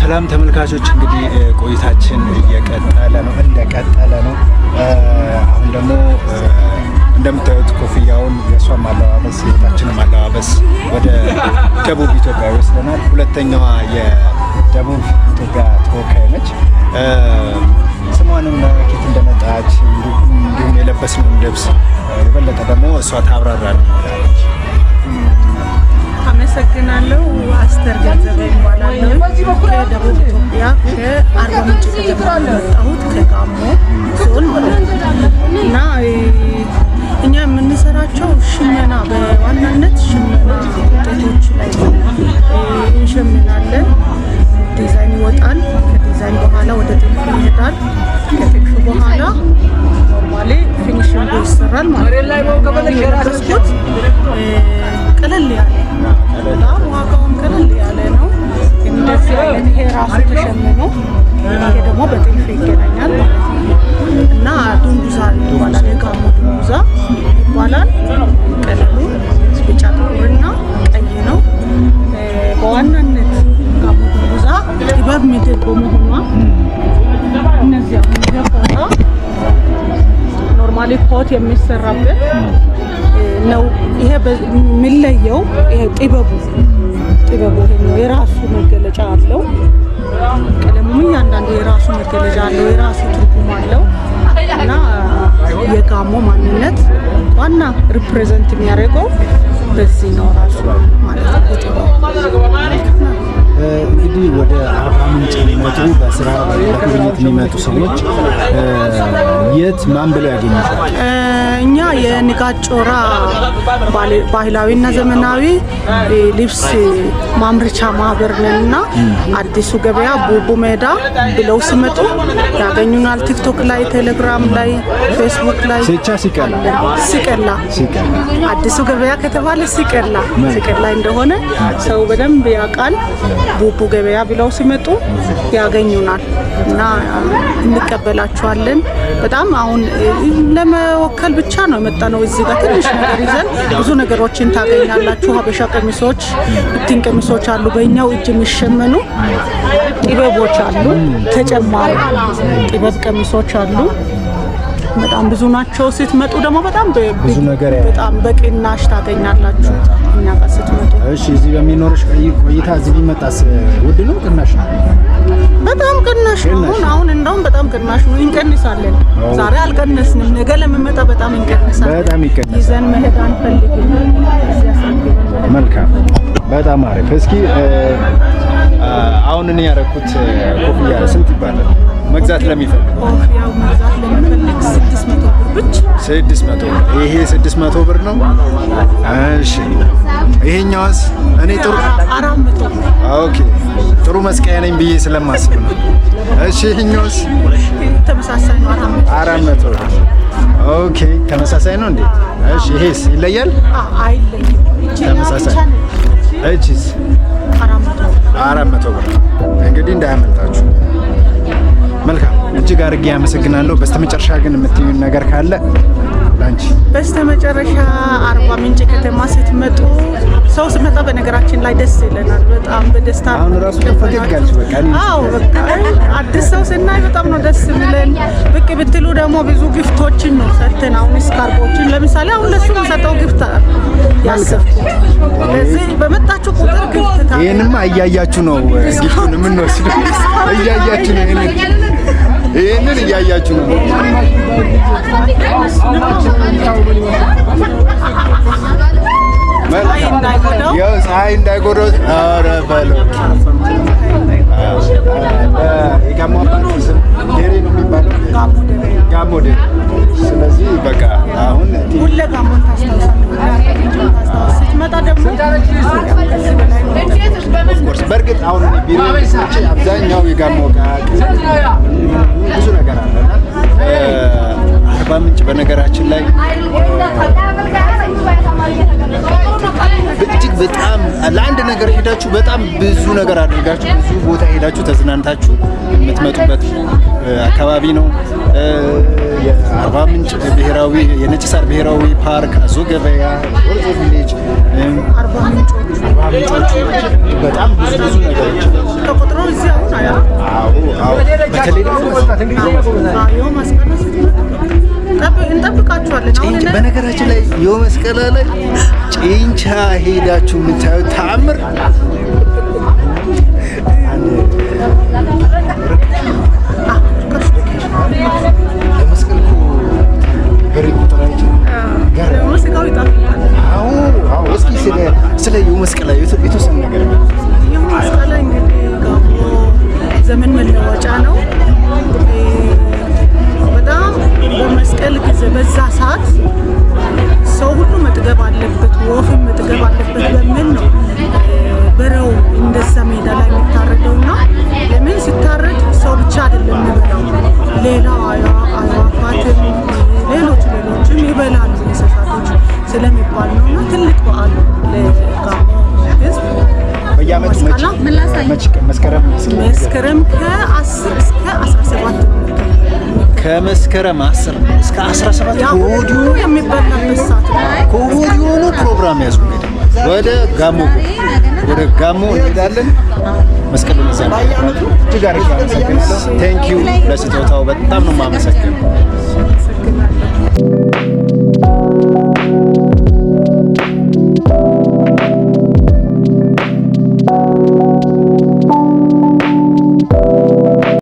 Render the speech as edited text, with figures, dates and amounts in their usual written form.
ሰላም ተመልካቾች፣ እንግዲህ ቆይታችን እንደቀጠለ ነው። አሁን ደግሞ እንደምታዩት ኮፍያውን የሷም አለባበስ የታችንም አለባበስ ወደ ደቡብ ኢትዮጵያ ወስደናል። ሁለተኛዋ የደቡብ ኢትዮጵያ ተወካይ ነች። ስሟንም ከየት እንደመጣች እንዲሁም የለበስነውን ልብስ የበለጠ ደግሞ እሷ ታብራራለች። አመሰግናለሁ። አስተር ገንዘቤ ይባላለሁ። ከደቡብ ኢትዮጵያ ከአርባ ምንጭ ከተማ የመጣሁት ከጋሞ ዞን እና እኛ የምንሰራቸው ሽመና በዋናነት ሽመና ውጤቶች ላይ እንሸምናለን። ዲዛይን ይወጣል። ከዲዛይን በኋላ ወደ ጥልፍ ይሄዳል። ከጥልፍ በኋላ ኖርማሊ ፊኒሽንግ ይሰራል ማለት ነው። የለበስኩት ቀለል ያለ በጣም ዋጋውም ቀለል ያለ ነው። እንደዚህ አይነት ይሄ ራሱ ተሸምኖ ይሄ ደግሞ በጥልፍ ይገናኛል ማለት ነው እና ዱንጉዛ ይባላል። የጋሞ ዱንጉዛ ይባላል። ቀለሉ ቢጫ ጥቁርና ቀይ ነው። በዋናነት ጋሞ ዱንጉዛ ጥበብ ምድር በመሆኗ እነዚህ ፎጣ ኖርማሊ ኮት የሚሰራበት ነው። ይሄ የሚለየው ይሄ ጥበቡ ይሄ ነው። የራሱ መገለጫ አለው። ቀለሙም እያንዳንዱ የራሱ መገለጫ አለው፣ የራሱ ትርጉም አለው እና የጋሞ ማንነት ዋና ሪፕሬዘንት የሚያደርገው በዚህ ነው ራሱ ማለት ነው። እንግዲህ ወደ አርባ ምንጭ የሚመጡ በስራ በጉብኝት የሚመጡ ሰዎች የት ማን ብለው ያገኙታል? እኛ የንጋት ጮራ ባህላዊና ዘመናዊ ልብስ ማምረቻ ማህበር ነንና አዲሱ ገበያ ቡቡ ሜዳ ብለው ሲመጡ ያገኙናል። ቲክቶክ ላይ፣ ቴሌግራም ላይ፣ ፌስቡክ ላይ ሲቀላ አዲሱ ገበያ ከተባለ ሲቀላ እንደሆነ ሰው በደንብ ያውቃል። ቡቡ ገበያ ብለው ሲመጡ ያገኙናል እና እንቀበላቸዋለን። በጣም አሁን ለመወከል ብቻ ነው የመጣነው። እዚህ ጋር ትንሽ ነገር ይዘን ብዙ ነገሮችን ታገኛላችሁ። ሀበሻ ቀሚሶች፣ ብትን ቀሚሶች አሉ። በእኛው እጅ የሚሸመኑ ጥበቦች አሉ። ተጨማሪ ጥበብ ቀሚሶች አሉ። በጣም ብዙ ናቸው። ስትመጡ ደግሞ በጣም ብዙ ነገር በጣም በቅናሽ ታገኛላችሁ እኛ ጋር ስትመጡ። እሺ፣ እዚህ በሚኖርሽ ቆይታ እዚህ ቢመጣስ ውድ ነው ቅናሽ ነው? በጣም ቅናሽ ነው። አሁን እንደውም በጣም ቅናሽ ነው። እንቀንሳለን። ዛሬ አልቀነስንም፣ ነገ ለምመጣ በጣም እንቀንሳለን። በጣም ይቀንሳል። ይዘን መሄድ አንፈልግም። መልካም፣ በጣም አሪፍ። እስኪ አሁን እኔ ያደረኩት ኮፍያ ስንት ይባላል? መግዛት ለሚፈልግ ኮፍያው መግዛት ለሚፈልግ 600 ብር ብቻ። 600 ብር። ይሄ 600 ብር ነው። እሺ፣ ይሄኛውስ? እኔ ጥሩ 400 ብር። ኦኬ፣ ጥሩ መስቀያ ነኝ ብዬ ስለማስብ ነው። እሺ፣ ይሄኛውስ? ተመሳሳይ ነው። 400 ብር። ኦኬ፣ ተመሳሳይ ነው እንዴ? እሺ፣ ይሄስ ይለያል? አይለይም። ተመሳሳይ። እቺስ? 400 ብር። እንግዲህ እንዳያመልጣችሁ። መልካም፣ እጅግ አድርጌ ያመሰግናለሁ። በስተመጨረሻ ግን የምትዩን ነገር ካለ ላንቺ። በስተመጨረሻ አርባ ምንጭ ከተማ ስትመጡ ሰው ሲመጣ በነገራችን ላይ ደስ ይለናል። በጣም በደስታ አሁን ራሱ ፈገግጋልሽ። በቃ በቃ አዲስ ሰው ስናይ በጣም ነው ደስ የሚለን። ብቅ ብትሉ ደግሞ ብዙ ጊፍቶችን ነው ሰጥተን፣ አሁን ስካርቦችን ለምሳሌ አሁን ለሱ ሰጠው ጊፍት ያሰብኩት። ስለዚህ በመጣችሁ ቁጥር ጊፍት ይሄንማ እያያችሁ ነው ጊፍቱን የምንወስደው። እያያችሁ ነው ይሄንን እያያችሁ ነው። ፀሐይ እንዳይጎዳው። ኧረ በለው። የጋሞ አባት ስም ደሬ ነው የሚባለው። ጋሞ ደሬ። ስለዚህ በቃ አሁን ሁሌ ጋሞን ታስታውሳለህ። ስትመጣ ደግሞ ኦፍኮርስ በእርግጥ አሁን ቢሮ አብዛኛው የጋሞ ብዙ ነገር አለና አርባ ምንጭ በነገራችን ላይ እጅግ በጣም ለአንድ ነገር ሄዳችሁ በጣም ብዙ ነገር አድርጋችሁ ብዙ ቦታ ሄዳችሁ ተዝናንታችሁ የምትመጡበት አካባቢ ነው። የአርባ ምንጭ ብሔራዊ የነጭ ሳር ብሔራዊ ፓርክ፣ አዞ ገበያ፣ ወርዞ ቪሌጅ፣ አርባ ምንጮቹ በጣም ብዙ ነገሮች ተቆጥሮ እዚህ አሁን በተለይ የው መስቀል እንጠብቃችኋለን። አሁን በነገራችን ላይ የው መስቀል ላይ ጭንቻ ሄዳችሁ የምታዩት ተአምር ለመስቀል በሬ ቁጥራችን ስጋው ይጣፍጣል። እስኪ ስለ የው መስቀል ላይ የተወሰነ ነገር የው መስቀል ላይ እንግዲህ ጋሞ ዘመን መለወጫ ነው። በጣም በመስቀል ጊዜ በዛ ሰዓት ሰው ሁሉ መጥገብ አለበት፣ ወፍም መጥገብ አለበት በሚል ነው በሬው እንደዛ ሜዳ ላይ የሚታረደውና ለምን ሲታረድ ሰው ብቻ አይደለም የሚበላው፣ ሌላው አዕዋፋትም ሌሎችም ይበላሉ እንስሳቶች ስለሚባል ነውና ትልቅ በዓል ለጋሞ ሕዝብ። በየዓመቱ መስከረም ከ10 እስከ 17 ከመስከረም 10 እስከ 17 ከወዲሁ የሚበላበት ሰዓት ነው። ከወዲሁ ፕሮግራም ያዙ። እንግዲህ ወደ ጋሞ እንሄዳለን። መስቀልን ይዘን እጅግ አድርጌ አመሰግናለሁ። ቴንኪው ለስጦታው በጣም ነው የማመሰግነው።